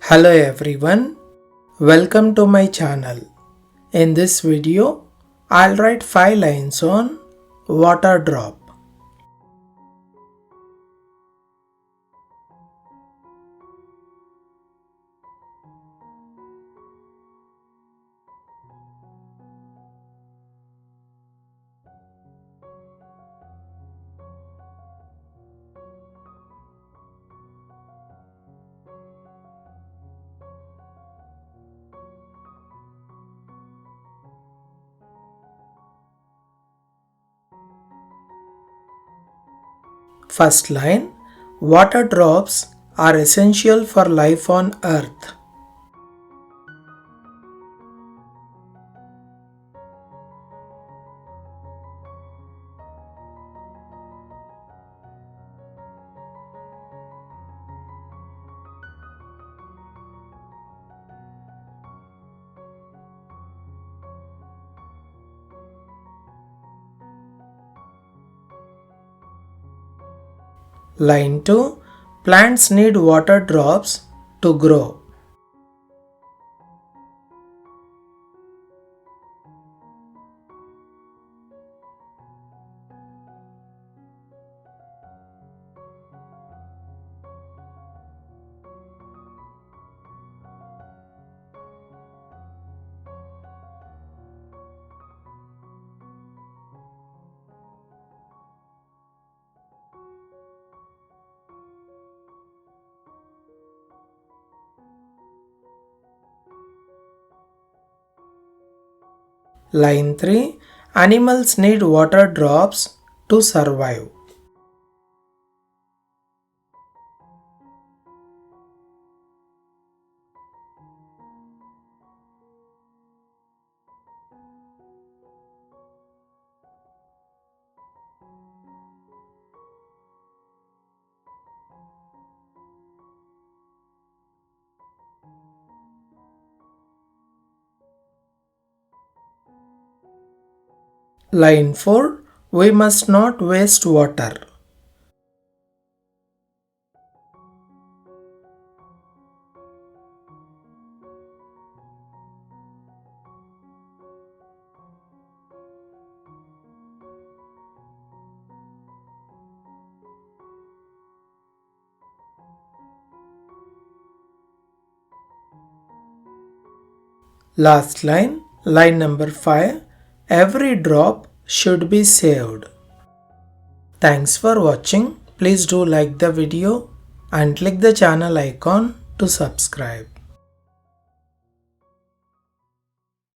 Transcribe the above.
Hello everyone, welcome to my channel. In this video, I'll write 5 lines on water drop. First line, water drops are essential for life on earth. Line 2, plants need water drops to grow. Line 3, animals need water drops to survive. Line 4, we must not waste water. Last line, line number 5, every drop should be saved. Thanks for watching. Please do like the video and click the channel icon to subscribe.